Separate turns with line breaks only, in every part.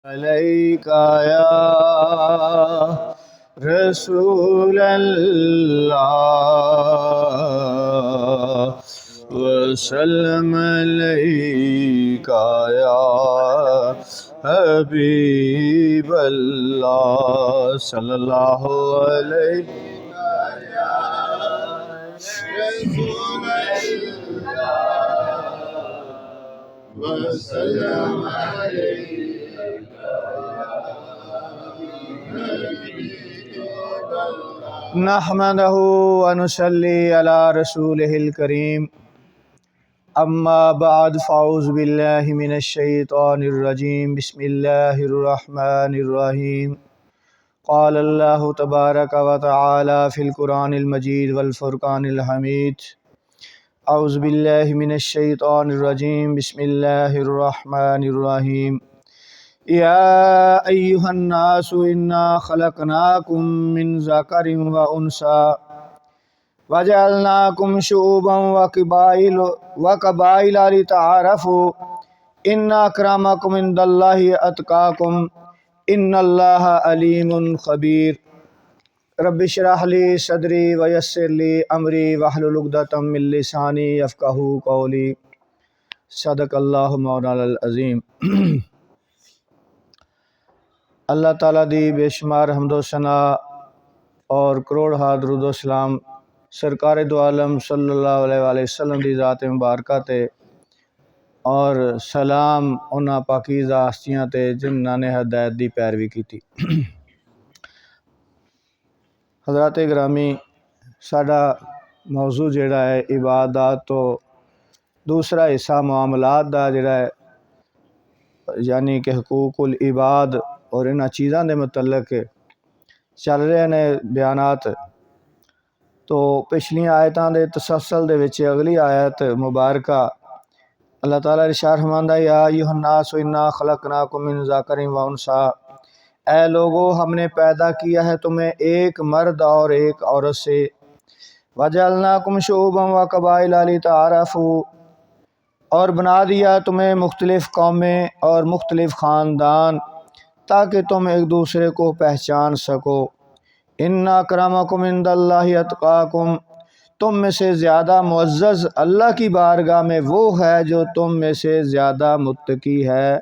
अलैका या रसूल अल्लाह वसल्लम अलैका या हबीब अल्लाह सल्लल्लाहु अलैहि रसूल अल्लाह वसल्लम अलैहि नहमदहु व नुसल्ली अला रसूलिहिल करीम अम्मा बाद फ़ाऊज़ु बिल्लाहि मिनश शैतानिर रजीम बिस्मिल्लाहिर रहमानिर रहीम क़ाल अल्लाहु तबारक व तआला फ़िल क़ुरानिल मजीद वल फ़ुरक़ानिल हमीद अऊज़ु बिल्लाहि मिनश शैतानिर रजीम बिस्मिल्लाहिर रहमानिर रहीम या अय्युहन्नासु इन्ना खलक़नाकुम मिन ज़करिन व उन्सा वजअलनाकुम शुअबन व क़बाइला लितआरफ़ू इन्ना अक्रमकुम इंदल्लाहि अत्क़ाकुम इन्नल्लाहा अलीमुन ख़बीर रब्बि इश्रह ली सदरी व यस्सिर ली अमरी वहलुल उक़दतम मिन लिसानी यफ़क़हू क़ौली सदक़ल्लाहु मौलाना अज़ीम। अल्लाह ताला दी बेशुमार हम्दो सना और करोड़ हाथ दुरूद व सलाम सरकार दो आलम सल्लल्लाहु अलैहि वसल्लम दी ज़ात मुबारक ते और सलाम उन्हां पाकीज़ा हस्तियां ते जिन्हां ने हदायत दी पैरवी की। हज़रात गिरामी, साडा मौजू जिहड़ा है इबादत तो दूसरा हिस्सा मामलात दा जिहड़ा है, यानी कि हुकूकुल इबाद और इन्हां चीज़ां दे मुतल्लक चल रहे ने बयानात। तो पिछलियां आयतां दे तसलसल दे विच अगली आयत मुबारक अल्लाह ताला इरशाद फरमांदा या अय्युहन्नासु इन्ना खलक़नाकुम मिन ज़करिन व उन्सा, ऐ लोगो हमने पैदा किया है तुम्हें एक मर्द और एक औरत से, वजअलनाकुम शुअबन व क़बाइला लितआरफ़ू, और बना दिया तुम्हें मुख्तलिफ़ कौमें और मुख्तलिफ़ ख़ानदान ताकि तुम एक दूसरे को पहचान सको। इन्ना अक्रमकुम इंदल्लाहि अत्क़ाकुम, तुम में से ज़्यादा मुअज़्ज़ज़ अल्लाह की बारगाह में वो है जो तुम में से ज़्यादा मुत्तकी है।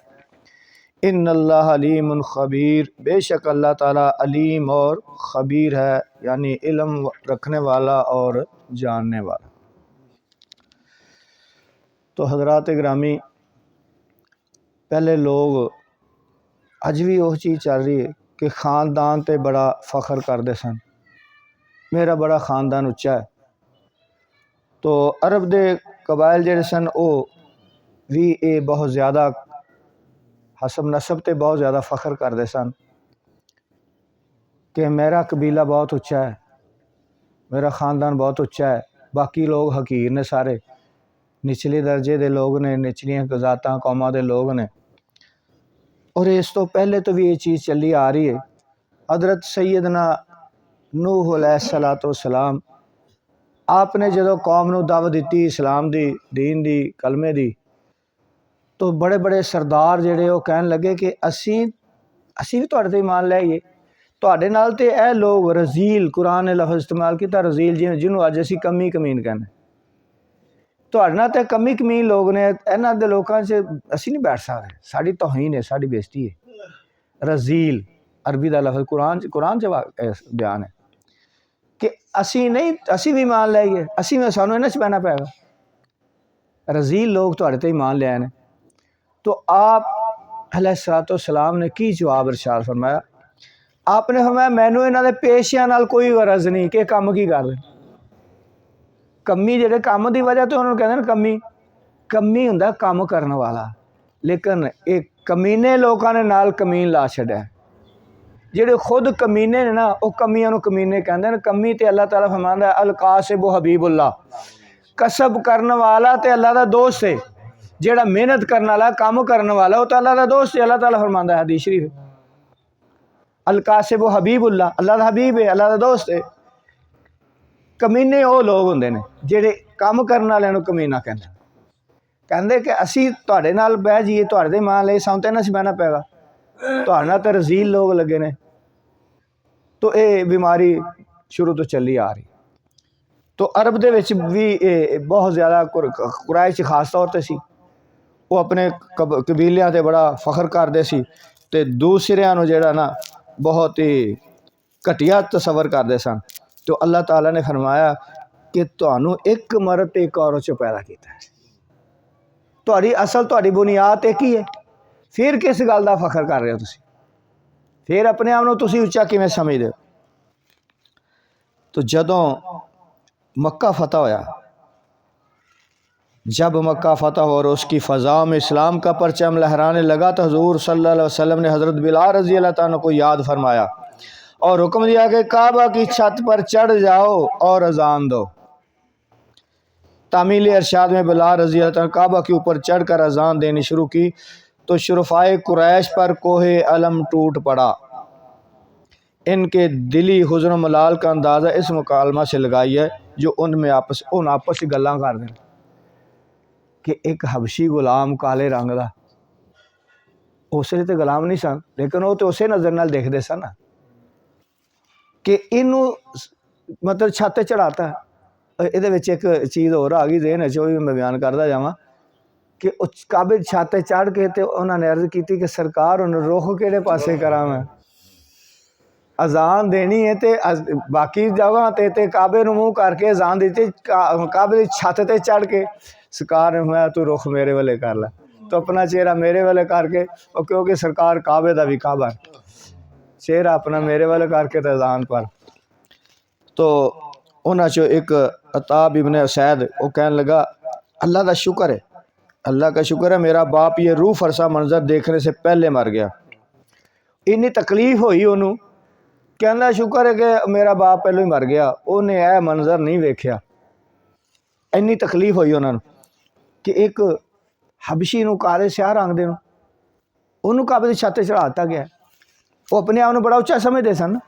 इन्नल्लाह अलीमुन ख़बीर, बेशक अल्लाह ताला अलीम और ख़बीर है, यानी इल्म रखने वाला और जानने वाला। तो हज़रात गिरामी, पहले लोग अज भी वह चीज़ चल रही है कि ख़ानदान ते बड़ा फ़ख्र करते सन, मेरा बड़ा ख़ानदान उच्चा है। तो अरब दे कबाइल जिहड़े सन वो भी ये बहुत ज़्यादा हसब नसब ते बहुत ज़्यादा फ़ख्र करते सन कि मेरा कबीला बहुत उच्चा है, मेरा ख़ानदान बहुत उच्चा है, बाकी लोग हकीर ने, सारे निचले दर्जे के लोग ने, निचलियां ज़ातां कौमां के लोग ने। और इस तो पहले तो भी ये चीज़ चली आ रही है। हज़रत सैयदना नूह अलैहिस्सलातु वस्सलाम, आपने जो कौम नूं दावत दी इस्लाम दी, दीन दी, कलमे दी, तो बड़े बड़े सरदार जिहड़े वो कहन लगे कि असी भी तुहाडे ते ईमान लैआईए, तुहाडे नाल ते ए लोग रजील, कुरान ने लफ्ज़ इस्तेमाल किया रजील, जिन्होंने अज असी कमी कमीन कहने, तुहाडे नाल ते कमी कमीन लोग ने, इन्हां दे लोकां च असी नहीं बैठ सकते, साड़ी तौहीन है, साड़ी बेइज्जती है। रजील अरबी का लफ्ज़ कुरान च बयान है कि असी नहीं, असी भी ईमान लैआईए, असी में सानू इन्हां च पैना पैगा। रजील लोग तुहाडे ते ईमान ले आए ने। तो आप अलैहिस्सलातु वस्सलाम ने की जवाब इरशाद फरमाया? आपने फरमाया मैनू इन्हां दे पेशियां नाल कोई गरज नहीं कि कम की कर रहे, कमी जिहड़े कम की वजह तो उन्होंने कहते हैं कमी, कमी हुंदा कम करने वाला, लेकिन एक कमीने लोगों ने नाल कमीन ला छड्या। जिहड़े खुद कमीने ने ना, वो कमियां नूं कमीने कहंदे ने। कमी ते अल्लाह ताला फरमांदा अल कासिबु हबीबुल्लाह, कसब करने वाला ते अल्लाह दा दोस्त है। जेड़ा मेहनत करने वाला, काम करने वाला, वो तो अल्लाह का दोस्त है। अल्लाह ताला फरमांदा है हदीस शरीफ, अल कासिबु हबीबुल्लाह, अल्लाह का हबीब है, अल्लाह का दोस्त है। कमीने वो लोग होंदे ने जेड़े काम करने वाले नूं कमीना कहंदे, कहंदे कि असी तुहाडे नाल बह जाइए, तुहाडे ते ईमान लईए, सानूं ते इन्हां च बहना पैगा। ਤੁਹਾਡੇ ਨਾਲ ਤਾਂ ਰਜ਼ੀਲ ਲੋਕ ਲੱਗੇ ਨੇ। तो ये बीमारी शुरू तो चली आ रही। तो अरब दे विच भी बहुत ज़्यादा कुरैश खास तौर पर सी, वो अपने कबीलियां ते बड़ा फखर करते सी ते दूसरियां नूं जिहड़ा ना बहुत ही घटिया तसवर करते सन। तो अल्लाह ताला ने फरमाया कि तुहानूं एक मर्द ते एक औरत चों पैदा कीता है, तुहाडी असल तुहाडी बुनियाद एक ही है, फिर किस गल दा फखर कर रहे हो तुसीं? फिर अपने आप नूं तुसीं उच्चा किवें समझदे हो? तो जदों मक्का फतह होया, जब मक्का फतह और उसकी फ़ज़ा में इस्लाम का परचम लहराने लगा तो हजूर सल्लल्लाहु अलैहि वसल्लम ने हज़रत बिलाल रज़ी अल्लाह तआला को याद फरमाया और हुक्म दिया कि काबा की छत पर चढ़ जाओ और अजान दो। तामील इरशाद में बिलाल रज़ी अल्लाह तआला काबा के ऊपर चढ़ कर अजान देनी शुरू की तो शुरफ़ाए कुरैश पर कोहे अलम टूट पड़ा। इनके दिली हुज़्न मलाल का अंदाज़ा इस मुकालमा से लगाई है जो उनमें आपस गल्लां कर दें कि एक हबशी गुलाम काले रंग का, उस तो गुलाम नहीं सन लेकिन वो तो उस नज़र नाल देखते सन कि इनू मतलब छत चढ़ाता। ये एक चीज़ होर आ गई देन च, भी मैं बयान करता जावां कि काबे छत चढ़ के तो उन्होंने अर्ज की कि सरकार हुण रुख किहड़े पासे करा मैं, अजान देनी है तो बाकी जगह ते काबे नूं मूँह करके अजान दी, काबे की छत ते चढ़ के सरकार ने मैं तू रुख मेरे वाले कर ला, तो अपना चेहरा मेरे वाले करके, क्योंकि सरकार काबे का भी काबा है, चेहरा अपना मेरे वाले करके तो अजान पर। तो उन्हां चो एक अताब इब्ने असैद वो कहने लगा अल्लाह का शुक्र है, अल्लाह का शुक्र है मेरा बाप ये रूह फरसा मंजर देखने से पहले मर गया। इन्नी तकलीफ हुई उन्होंने, कहना शुक्र है कि मेरा बाप पहले ही मर गया, उन्हें यह मंजर नहीं वेख्या। इन्नी तकलीफ हुई उन्होंने कि एक हबशी नूं काले स्याह रंग दे उन्होंने काबे की छत चढ़ा दिता गया। वो अपने आप को बड़ा उच्चा समझते सन।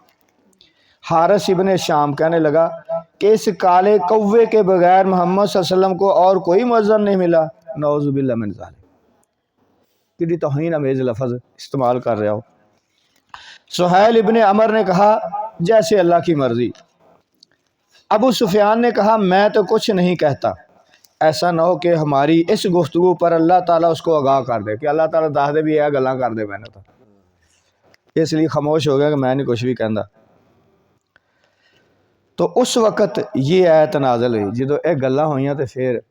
हारिस इब्ने शाम कहने लगा कि इस काले कौवे के बगैर मोहम्मद सल्लल्लाहु अलैहि वसल्लम को और कोई मुअज्जन नहीं मिला। नौज़ुबिल्लाह मिन ज़ालिक, कितनी तौहीन अमेज़ लफ्ज़ इस्तेमाल कर रहा हो। सुहैल इब्ने अमर ने कहा जैसे अल्लाह की मर्ज़ी। अबू सुफियान ने कहा मैं तो कुछ नहीं कहता, ऐसा ना हो कि हमारी इस गुफ्तगू पर अल्लाह ताला उसको आगाह कर दे कि अल्लाह ताला दस दे भी यह गल्लां कर दे मैंने, तो इसलिए खामोश हो गया कि मैं नहीं कुछ भी कहता। तो उस वक़्त ये आयत नाज़िल हुई, जो ये गल्लां होईयां तो फिर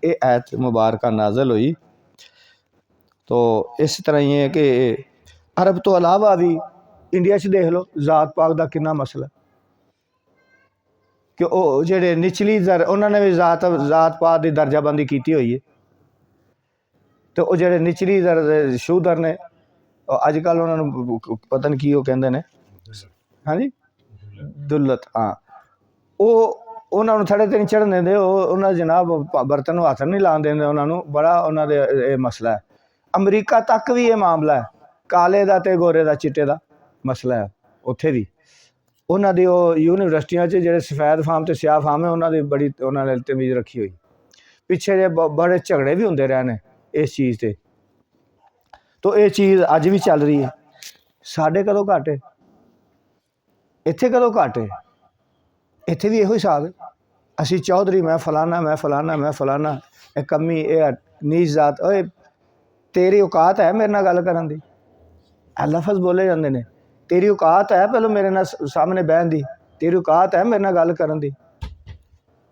ये आयत मुबारक नाज़िल हुई। तो इस तरह ये है कि अरब तो अलावा भी इंडिया च देख लो जात पात का कितना मसला कि वो जेडे निचली उन्होंने भी जात पात की दर्जाबंदी की हुई है। तो वो जेडे निचली शूदर ने अजकल उन्होंने पता नहीं की वो कहते हैं, हाँ जी दुल्लत, हाँ वो उन्होंने थड़े ते नहीं चढ़न देंगे, उन्होंने जनाब बर्तन हथ नहीं लान देंगे, उन्होंने बड़ा उन्होंने मसला है। अमरीका तक भी ये मामला है, काले का तो गोरे का चिट्टे का मसला है। उत्थे भी उन्होंने यूनिवर्सिटियां जो सफेद फार्म तो स्याह फार्म है उन्होंने बड़ी उन्होंने तमीज़ रखी हुई। पिछे जे बड़े झगड़े भी होंगे रहने इस चीज़ से, तो ये चीज़ अज भी चल रही है। साढ़े कदों घट है, इत्थे कदों घट है, इत्थे भी यो हिसाब है। असी चौधरी मैं फलाना मैं फलाना मैं फलाना, ए कमी ए नीच जात, ओए तेरी औकात है मेरे नाल गल करन दी? लफज बोले जाते हैं, तेरी औकात है पहले मेरे नाल सामने बहन दी, तेरी औकात है मेरे नाल गल करन दी?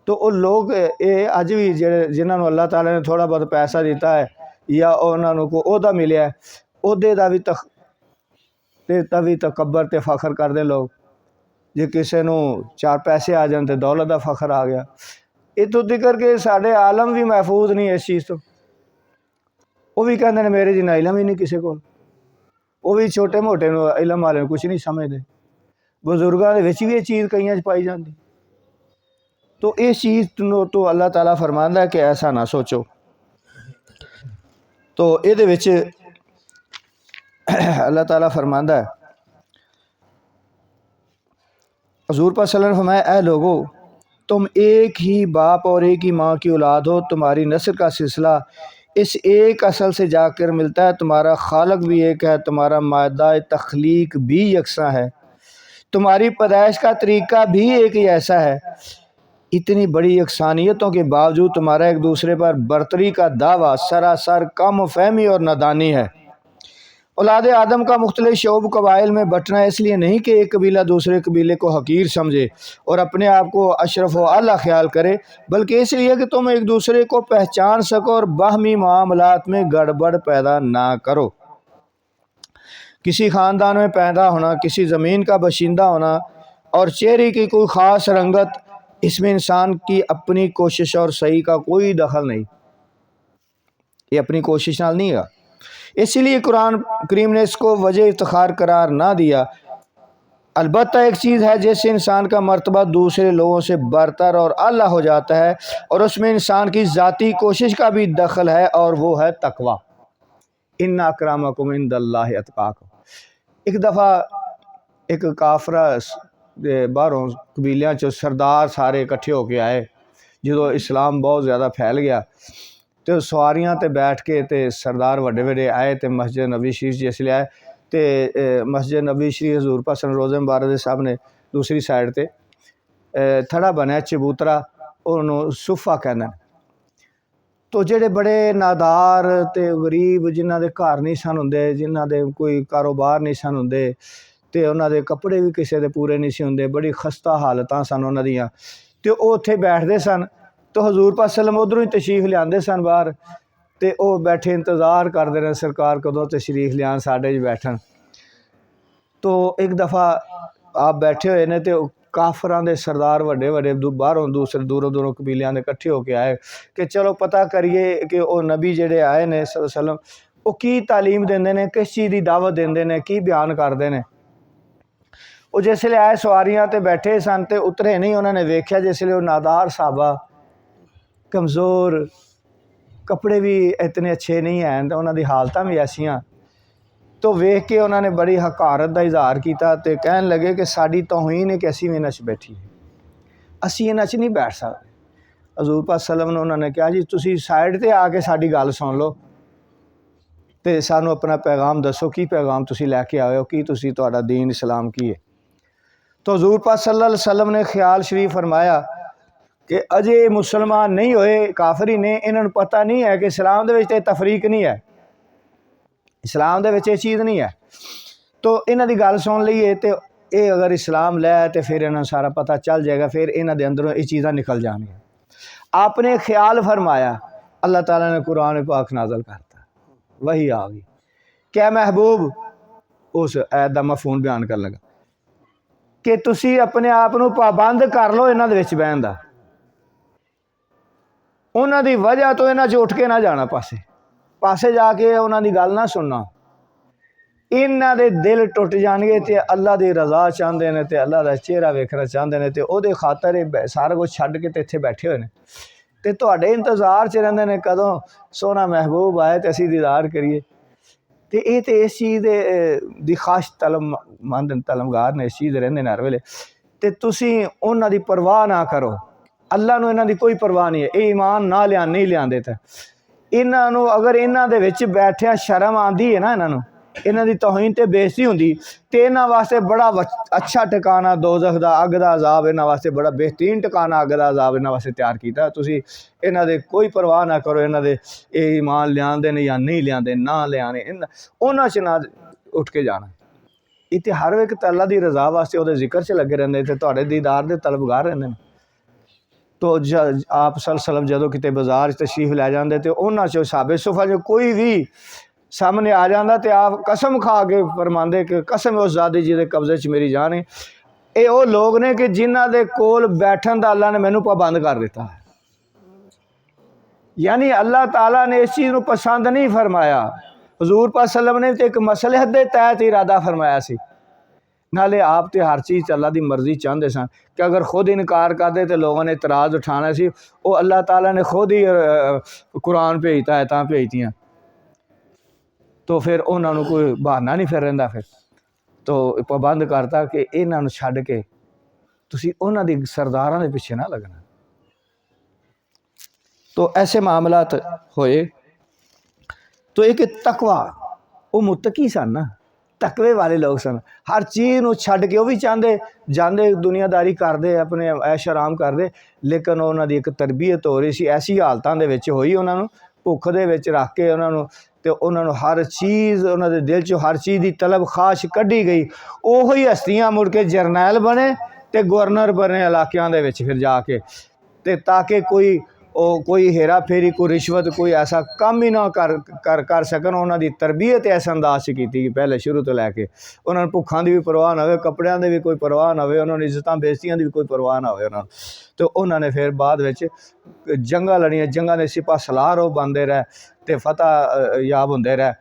तो वो लोग ये अज भी जिन्होंने अल्लाह ताला ने थोड़ा बहुत पैसा दिता है या उन्होंने को ओहदा मिले है, ओहदे का भी तवी तकबर ते फखर करते लोग। जे किसी को चार पैसे आ जाए तो दौलत का फखर आ गया। इतों तिकर के साढ़े आलम भी महफूज नहीं इस चीज़ तो, वो भी कहते हैं मेरे जिन्ना इलम ही नहीं किसी को, वो भी छोटे मोटे इलम वाले कुछ नहीं समझते। बजुर्गों के भी ये चीज़ कई पाई जाती। तो इस चीज़ तो अल्लाह ताला फरमांदा है कि ऐसा ना सोचो। तो ये अल्लाह ताला फरमांदा है, हज़ूर पाक सल्लल्लाहु अलैहि वसल्लम फरमाया ऐ लोगो तुम एक ही बाप और एक ही माँ की औलाद हो, तुम्हारी नस्ल का सिलसिला इस एक असल से जाकर मिलता है। तुम्हारा खालक भी एक है, तुम्हारा मादा तख्लीक भी यकसा है, तुम्हारी पैदाइश का तरीका भी एक ही ऐसा है। इतनी बड़ी यकसानियतों के बावजूद तुम्हारा एक दूसरे पर बरतरी का दावा सरासर कम फहमी और नादानी है। औलाद आदम का मुख्तलिफ शोब कबाइल में बंटना इसलिए नहीं कि एक कबीला दूसरे कबीले को हकीर समझे और अपने आप को अशरफ व आला ख्याल करे, बल्कि इसलिए कि तुम एक दूसरे को पहचान सको और बाहमी मामलात में गड़बड़ पैदा ना करो। किसी ख़ानदान में पैदा होना, किसी ज़मीन का बशिंदा होना और चेहरे की कोई ख़ास रंगत, इसमें इंसान की अपनी कोशिश और सही का कोई दखल नहीं। ये अपनी कोशिश नाल नहीं है, इसीलिए कुरान करीम ने इसको वजह इफ्तिखार करार ना दिया। अलबत्ता एक चीज़ है जिससे इंसान का मर्तबा दूसरे लोगों से बरतर और आला हो जाता है, और उसमें इंसान की ज़ाती कोशिश का भी दखल है, और वो है तकवा। इन्ना अकरमकुम इंदल्लाहि अतकाकुम। एक दफ़ा एक काफरा बाहरों कबीलियां चो सरदार सारे इकट्ठे होके आए, जो इस्लाम बहुत ज़्यादा फैल गया, तो सवारियां ते बैठ के ते सरदार वड्डे वड्डे आए तो मस्जिद नबी शरीफ जिसले आए तो मस्जिद नबी शरीफ हजूर पाक रोज़े मुबारक के सामने दूसरी साइड ते थड़ा बनया चबूतरा, उन्होंने सुफा कहना। तो जेडे बड़े नादार ते गरीब जिन्हों के घर नहीं सन होंदे, जिन्हों के कोई कारोबार नहीं सन होंदे, ते उन्हों के कपड़े भी किसी के पूरे नहीं सी होंदे, बड़ी खस्ता हालतां सन उन्हों दियां, ते वो उत्थे बैठते सन। तो हजूर पाक सल्लम उधरों ही तशरीफ लियाते सन बाहर, तो वह बैठे इंतज़ार करते रहे सरकार कदों तशरीफ लियान साढ़े च बैठन। तो एक दफ़ा आप बैठे हुए ने तो काफरां दे सरदार वड्डे वड्डे बाहरों दूसरे दूरों दूरों कबीलियां दे इकट्ठे होके आए कि चलो पता करिए कि वो नबी जेडे आए ने सल्लम वो की तालीम देंदे ने, किस चीज़ की दावत देंदे ने, की बयान करते हैं। वो जिसले आए सवारियां ते बैठे सन ते उतरे नहीं, उन्होंने वेख्या जिसले वो नादार साहबा कमज़ोर, कपड़े भी इतने अच्छे नहीं हैं, तो उन्होंने हालत भी ऐसियां, तो वेख के उन्होंने बड़ी हकारत का इजहार किया, तो कहन लगे कि साड़ी तौहीन है कि असी भी इन्हां च बैठी, असी इन्हां च नहीं बैठ सकते। हजूर पाक सल्लम ने उन्होंने कहा जी तुसी साइड ते आके साड़ी गल सुन लो, तो सानू अपना पैगाम दसो, की पैगाम तुसी लैके आए हो, की तुसी तुहाडा दीन इस्लाम की है। तो हजूर पाक सल्लल्लाहु अलैहि वसल्लम ने ख्याल शरीफ फरमाया कि अजे मुसलमान नहीं होए, काफरी ने, इन्होंने पता नहीं है कि इस्लाम दे विच तफरीक नहीं है, इस्लाम दे विच ये चीज़ नहीं है। तो इन्हां दी गल सुन लीए तो ये अगर इस्लाम लै तो फिर इन्होंने सारा पता चल जाएगा, फिर इन्हां दे अंदरों ये चीज़ां निकल जानियां। आपने ख्याल फरमाया, अल्लाह ताला ने कुरान पाक नाज़िल करता, वही आ गई। क्या महबूब उस ऐत दा मफहूम बयान कर लगा कि तुसी अपने आप नूं पाबंद कर लो इन्हां दे विच बहन दा, उन्हां दी वजह तो इन्हां च उठ के ना जाना, पासे जाके उन्हां दी गल ना सुनना। इन्हां दे दिल टुट जाणगे ते अल्लाह दी रज़ा चाहते हैं, तो अल्लाह का चेहरा वेखना चाहते हैं, तो उहदे खातर सारा कुछ छड्ड के ते इत्थे बैठे हुए हैं, तो तुहाडे इंतज़ार च रहिंदे ने कदों सोहना महबूब आए तो असीं दीदार करिए। तो ये तो इस चीज़ दी खाश तलबमंद तलबगार ने, इस चीज़ रहिंदे ने हर वेले, तो तुसीं उन्हां दी परवाह ना करो। अल्लाह नूं इन्हां दी कोई परवाह नहीं है, ये ईमान ना नहीं लियाते, तो इन्हां नूं अगर इन्हां दे विच बैठिया शर्म आंदी है ना, इन्हां नूं इन्हां दी तौहीन ते बेइज्जती हुंदी, ते इन्हां वास्ते बड़ा अच्छा ठिकाना दोज़ख दा, अग दा अज़ाब इन्हां वास्ते बड़ा बेहतरीन ठिकाना अग दा अज़ाब इन्हां वास्ते तैयार कीता। तुसीं इन्हां दे कोई परवाह ना करो, इन्हां दे ईमान लियांदे ने या नहीं लियांदे, ना लियाने, उन्हां च ना उठ के जाना। इत्थे हर एक अल्लाह दी रज़ा वास्ते उहदे जिक्र च लगे रहिंदे ते तुहाडे दीदार दे तलबगार रहिंदे ने। तो आप सल्लल्लाहु अलैहि वसल्लम जदों किते बाजार तशरीफ लै जाते तो उन्हां चों साहबे सुफा जो कोई भी सामने आ जाता तो आप कसम खा के फरमाते कि कसम उस ज़ाती जिहदे कब्जे च मेरी जान है, ये वो लोग ने कि जिन्हां दे कोल बैठन दा अल्लाह ने मैनू पाबंद कर दिता है। यानी अल्लाह ताला ने इस चीज़ को पसंद नहीं फरमाया। हजूर पाक सल्लम ने तो एक मसलहत के तहत इरादा फरमाया सी, नाले आप तो हर चीज़ अल्लाह की मर्जी चाहते सन कि अगर खुद इनकार करते तो लोगों ने इतराज़ उठाना सी। वो अल्लाह ताला ने खुद ही कुरान भेजता है तां भेजतियाँ, तो फिर उन्होंने कोई बहाना नहीं फिर रहिंदा, फिर तो पाबंद करता कि इन्हों छड्ड के तुसीं उन्हां दी सरदारां दे पिछे ना लगना। तो ऐसे मामलात होए तो एक तकवा, वो मुत्तकी सन ना, तकवे वाले लोग सन। हर चीज़ ਨੂੰ ਛੱਡ के वो भी चाहते जाते दुनियादारी करते अपने ऐश आराम करते, लेकिन उन्होंने एक तरबीयत हो रही सी, ऐसी हालतों के विच होई उन्होंने भुख दे विच रख के उन्होंने, तो उन्होंने हर चीज़ उन्होंने दिल चो हर चीज़ की तलब खाश कढ़ी गई। उही हस्तियाँ मुड़ के जरनैल बने तो गवर्नर बने इलाकों के विच फिर जाके, ते ताकि कोई हेरा फेरी, कोई रिश्वत, कोई ऐसा काम ही ना कर सकन। उन्होंने तरबीयत इस अंदाज से की कि पहले शुरू तो लैके उन्होंने भुखा की भी परवाह ना हो, कपड़िया की भी कोई परवाह ना हो, उन्होंने इज्जत बेइज्जतियां की भी कोई परवाह ना हो उन्होंने। तो उन्होंने फिर बाद विच जंगा लड़ियाँ, जंगा के सिपा सलार वो बनते रहे तो फतह याब होंदे रहे,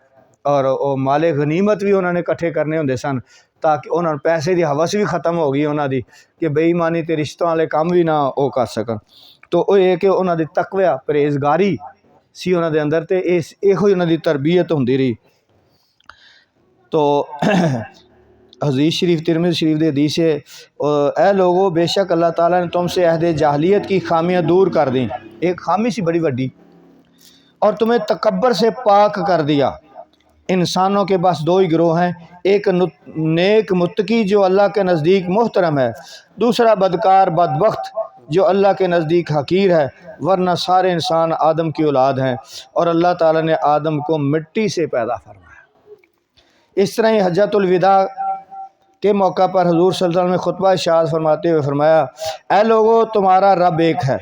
और वो माले गनीमत भी उन्होंने इकट्ठे करने होंदे सन, ताकि उन्होंने पैसे की हवस भी खत्म हो गई उन्होंने कि बेईमानी तो रिश्तों वाले काम भी ना वो कर सकन। तो वो ये कि उन्होंने तकवा परहेजगारी सी उन्होंने अंदर, तो इहो उन्होंने तरबीयत होंदी रही। तो हदीस शरीफ तिरमिज़ी शरीफ की हदीस है, ए लोगो बेशक अल्लाह ताला ने तुमसे अहद जाहलियत की खामियां दूर कर दी, एक खामी सी बड़ी वड्डी, और तुम्हें तकब्बर से पाक कर दिया। इंसानों के बस दो ही गिरोह हैं, एक नेक मुत्तकी जो अल्लाह के नज़दीक मोहतरम है, दूसरा बदकार बदबख्त जो अल्लाह के नज़दीक हकीर है, वरना सारे इंसान आदम की औलाद हैं और अल्लाह ताला ने आदम को मिट्टी से पैदा फरमाया। इस तरह ही हज्जतुल विदा के मौका पर हजूर सल्लल्लाहु अलैहि वसल्लम ने खुतबा इरशाद फरमाते हुए फरमाया, ऐ लोगो तुम्हारा रब एक है,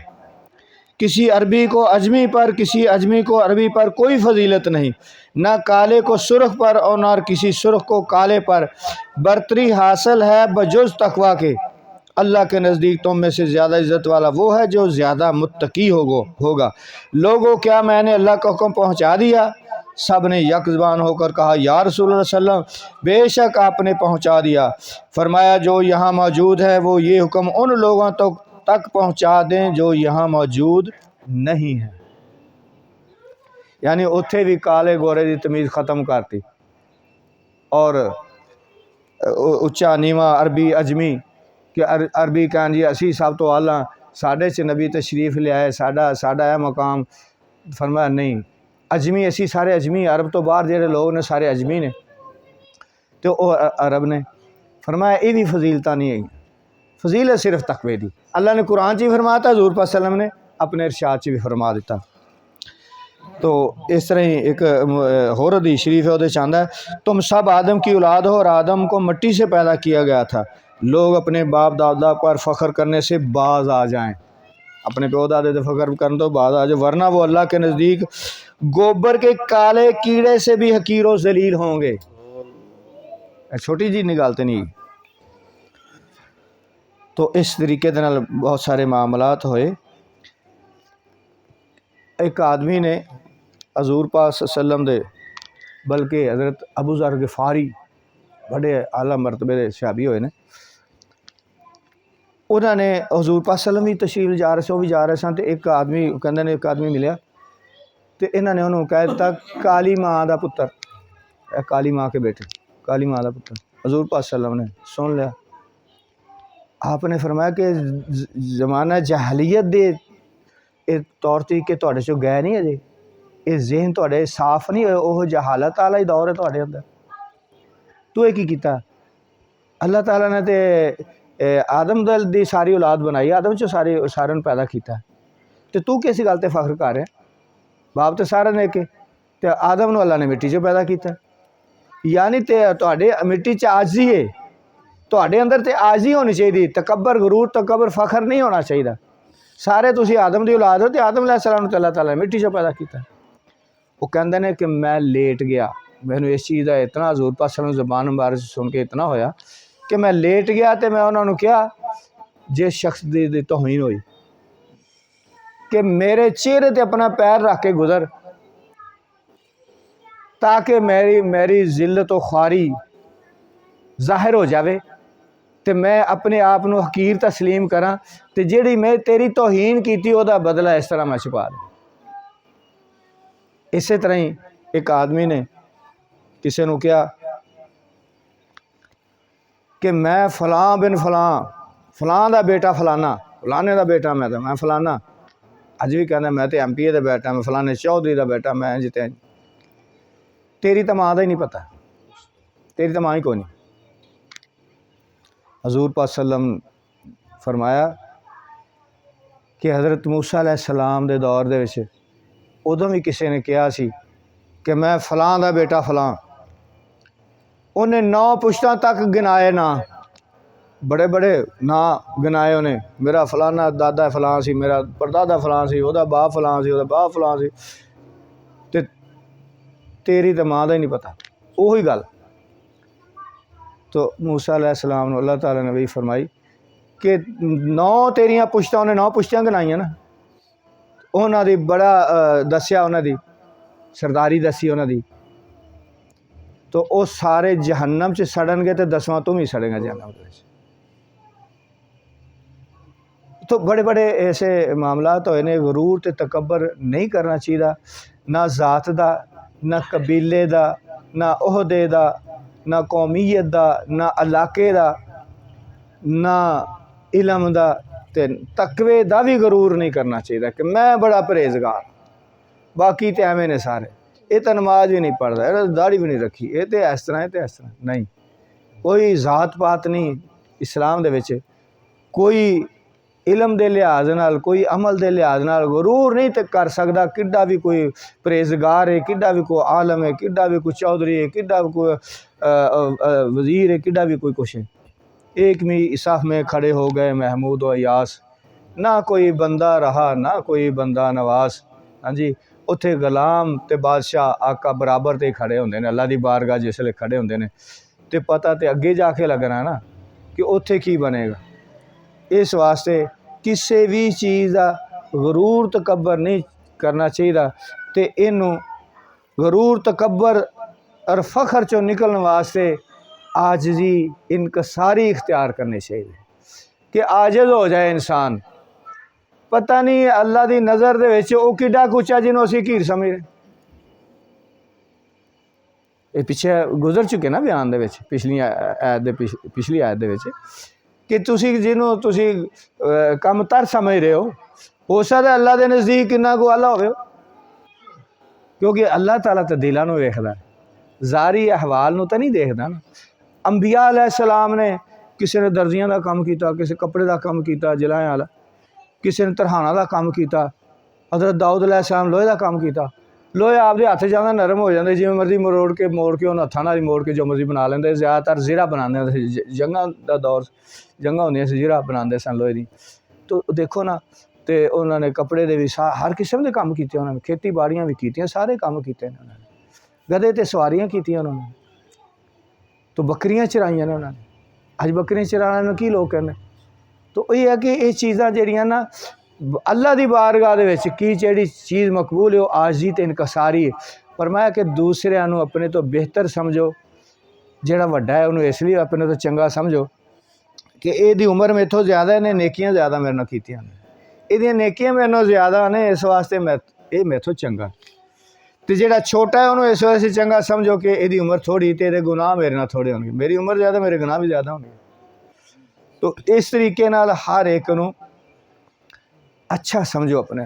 किसी अरबी को अजमी पर, किसी अजमी को अरबी पर कोई फजीलत नहीं, ना काले को सुर्ख पर और ना किसी सुर्ख को काले पर, बरतरी हासिल है बजुज़ तकवा के। अल्लाह के नज़दीक तुम में से ज़्यादा इज़्ज़त वाला वो है जो ज़्यादा मुत्तकी होगा। लोगों क्या मैंने अल्लाह का हुक्म पहुँचा दिया? सब ने यक ज़बान होकर कहा, या रसूल सल्लम, बेशक आपने पहुँचा दिया। फरमाया, जो यहाँ मौजूद है वो ये हुक्म उन लोगों तक पहुँचा दें जो यहाँ मौजूद नहीं है। यानी उत्थे भी काले गोरे की तमीज़ ख़त्म करती, और उच्चा नीवा अरबी अजमी कि अरबी कहन जी असी सब तो आला, साढ़े च नबी तशरीफ लियाए, साढ़ा है मकाम। फरमाया नहीं, अजमी असी सारे अजमी, अरब तो बाहर जेडे लोग ने सारे अजमी ने, तो अरब ने। फरमाया ये भी फजीलत नहीं है, फजीलत सिर्फ तकवे दी। अल्लाह ने कुरान च भी फरमाया था, हज़ूर पाक सल्लम ने अपने इरशाद च भी फरमा दिता। तो इस तरह ही एक होर हदीस शरीफ है, वो चाहता है, तुम सब आदम की औलाद हो और आदम को मिट्टी से पैदा किया गया था। लोग अपने बाप दादा पर फ़ख्र करने से बाज आ जाएं, अपने प्यो दादे से फ़ख्र करने तो बाज आ जाए, वरना वो अल्लाह के नज़दीक गोबर के काले कीड़े से भी हकीर व जलील होंगे। छोटी जी निकालते नहीं। तो इस तरीके दे नाल बहुत सारे मामलात होए। एक आदमी ने हजूर पाक सल्लम दे, बल्कि हज़रत अबू ज़र ग़िफ़ारी बड़े आला मरतबे के सहाबी होए ने, उन्होंने हजूर पाक सल्लम भी तशरीफ जा रहे से, वो भी जा रहे सन, तो एक आदमी कहते ने एक आदमी मिले, तो इन्होंने उन्होंने कह दिता, काली माँ का पुत्र, काली माँ के बेटे, काली माँ का पुत्र। हजूर पाक सल्लम ने सुन लिया। आपने फरमाया कि जमाना जहलीत के तौर तरीके तुहाडे चों गए नहीं अजे, ये जहन तुहाडे साफ नहीं होए, वो जहालत वाला ही दौर है तुहाडे अंदर। तू की कीता? अल्लाह ताला ने तो आदम दल दी सारी औलाद बनाई, आदम चो सारे पैदा किया, तो तू किस गल ते फख्र कर रहा? बाप तो सारे ने के, तो आदम नूं अल्लाह ने मिट्टी चो पैदा किया। यानी तुहाडे मिट्टी च आजी है, तुहाडे अंदर तो आजी होनी चाहिए, तकबर गुरूर तकबर फख्र नहीं होना चाहिए। सारे तुसी आदम की औलाद हो, तो आदम अलैहिस्सलाम अल्लाह ताला ने मिट्टी चो पैदा किया। वो कहते हैं कि मैं लेट गया, मैनू इस चीज़ का इतना हजूर पाक सल्लम ज़बान मुबारक सुन के इतना होया कि मैं लेट गया, तो मैं उन्होंने कहा, जिस शख्स की तौहीन हुई कि मेरे चेहरे ते अपना पैर रख के गुजर, ताकि मेरी जिल्लत व ख्वारी जाहिर हो जाए, तो मैं अपने आप को हकीर तस्लीम करा, तो जिहड़ी मैं तेरी तौहीन की वह बदला इस तरह मैं छुपा दूँ। इस तरह ही एक आदमी ने किसी ने कहा कि मैं फलां बिन फलां का बेटा फलाना, फलाने का बेटा मैं फलाना, अज भी कहना मैं तो MP का बेटा, मैं फलाने चौधरी का बेटा, मैं जिते। तेरी तो माँ का ही नहीं पता, तेरी तो माँ ही कोई नहीं। हजूर पाक सल्लम फरमाया कि हज़रत मूसा अलैहिस्सलाम दे दौर दे विच उदों भी किसी ने कहा सी कि मैं फलां दा बेटा फलां, उन्हें 9 पुश्तां तक गिनाए ना, बड़े बड़े ना गिनाए उन्हें, मेरा फलाना दादा फलां सी, मेरा परदादा फलां सी, ओहदा बाप फलां सी, ओहदा बाप फलां सी, ते तेरी तो माँ का ही नहीं पता। वही गल तो मूसा अलैहिस्सलाम नूं अल्लाह ताला ने भी फरमाई कि 9 तेरियां पुश्तां, उन्हें 9 पुश्तां गिनाइयां ना, उन्हां दी बड़ा दस्या, उन्हां दी सरदारी दसी उन्हां दी, तो वो सारे जहन्नम च सड़नगे तो 10वां तू भी सड़ेगा जहन्नम दे विच। तो बड़े बड़े ऐसे मामलात होए ने। गरूर ते तकबर नहीं करना चाहिए, ना जात दा, ना कबीले दा, ना ओहदे दा, ना कौमीयत दा, ना इलाके दा, ना इलम दा, ते तकवे दा भी गरूर नहीं करना चाहिए कि मैं बड़ा परहेजगार, बाकी तो एवें ने सारे, ये तो नमाज भी नहीं पढ़ता, ये दाढ़ी भी नहीं रखी, ये तो इस तरह, ये तो इस तरह नहीं। कोई जात पात नहीं इस्लाम दे विच, कोई इलम के लिहाज नाल, कोई अमल के लिहाज नाल गरूर नहीं कर सकता। किड्डा भी कोई परहेजगार है, किड्डा भी कोई आलम है, किड्डा भी कोई चौधरी है, किड्डा भी कोई वज़ीर है, किड्डा भी कोई कुछ है। एक में साफ में खड़े हो गए महमूद व अयास, ना कोई बंदा रहा ना कोई बंदा नवास। हाँ जी, उत्थे गुलाम ते बादशाह आका बराबर ते खड़े होंदे ने। अल्लाह दी बारगाह जिसले खड़े होंदे ने ते पता तो अगे जाके लगना ना कि उत्थे की बनेगा। इस वास्ते किसी भी चीज़ का गरूर तकबर नहीं करना चाहिए, तो इनू गरूर तकबर और फखर चो निकलने वास्ते आजजी इनकसारी इख्तियार करनी चाहिए कि आजिज़ हो जाए इंसान। पता नहीं अल्लाह की नज़र दे विच वो किड्डा कुछ है जिन्हों असीं कीर समझ रहे। ये पिछे गुजर चुके ना बयान दे विच, पिछली आयत दे विच कि तुसी जिन्हों तुसी कम तर समझ रहे हो सकता अल्लाह के नज़दीक किन्ना को आला हो, क्योंकि अल्लाह ताला तो दिलों नूं वेखदा, ज़ारी अहवाल नूं तो नहीं देखदा ना। अंबिया अलैहिस्सलाम ने किसी ने दर्जियां का काम किया, किसी कपड़े का काम किया जलाने वाला, किसी ने तरहाना का काम किया, हज़रत दाऊद अलैहिस्सलाम लोहे का काम किया। लोहे आपके हथ जाता नरम हो जाते, जिवें मर्जी मोड़ के उन्होंने हत्थां नाल मोड़ के जो मर्जी बना लेंदे। ज़्यादातर जीरा बनाते, जंगां का दौर, जंगां होंदियां सी, जीरा बनाते सन लोहे दी। तो देखो ना, तो उन्होंने कपड़े दे भी हर किस्म के काम किए, उन्होंने खेती बाड़ियां भी कीतियां, सारे काम किए उन्होंने, गधे ते सवारियां कीतियां उन्होंने, तो बकरियां चराइयां ने उन्होंने। अज बकरियां चराने की लोग कहने। तो ये है कि ये चीज़ां जिहड़ियां ना अल्लाह की बारगाह दे विच की जिहड़ी चीज़ मकबूल है वो आजी ते इनकसारी है। फरमाया कि दूसरिਆਂ ਨੂੰ अपने तो बेहतर समझो, जिहड़ा वड्डा है उन्होंने इसलिए अपने तो चंगा समझो कि ਇਹਦੀ उम्र मेथों ज़्यादा है, नेकियां ज़्यादा मेरे नाल कीतियां ने, ਇਹਦੀਆਂ नेकियां मेरे नाल ज़्यादा ने, इस वास्ते ये मेथों चंगा। तो जिहड़ा छोटा है उन्होंने इस वास्ते चंगा समझो कि ਇਹਦੀ उम्र थोड़ी तो ये गुनाह मेरे नाल थोड़े होंगे, मेरी उम्र ज़्यादा मेरे गुनाह भी ज़्यादा होंगे। तो इस तरीके नाल हर एक नूं अच्छा समझो अपने।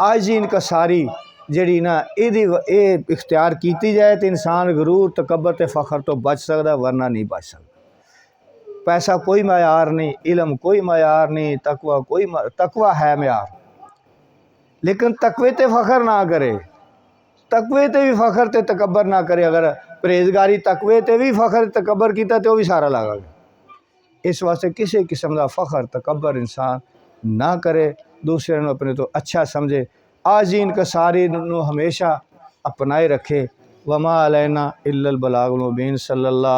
आज इनकसारी जिहड़ी ना ये इख्तियार की जाए तो इंसान गरूर तकबर ते फखर तो बच सकता, वरना नहीं बच सकता। पैसा कोई मयार नहीं, इलम कोई मयार नहीं, तकवा है मयार, लेकिन तकवे ते फखर ना करे, तकवे ते भी फखर ते तकबर ना करे। अगर परहेजगारी तकवे ते भी फखर तकबर किया तो भी सारा लगा गया। इस वास्ते किसी किस्म का फखर तकबर इंसान ना करे, दूसरे को अपने तो अच्छा समझे, आजी इनकसारी नूं हमेशा अपनाए रखे। वमा अलैना इल्लल बलागुल मुबीन। सल्लल्लाहु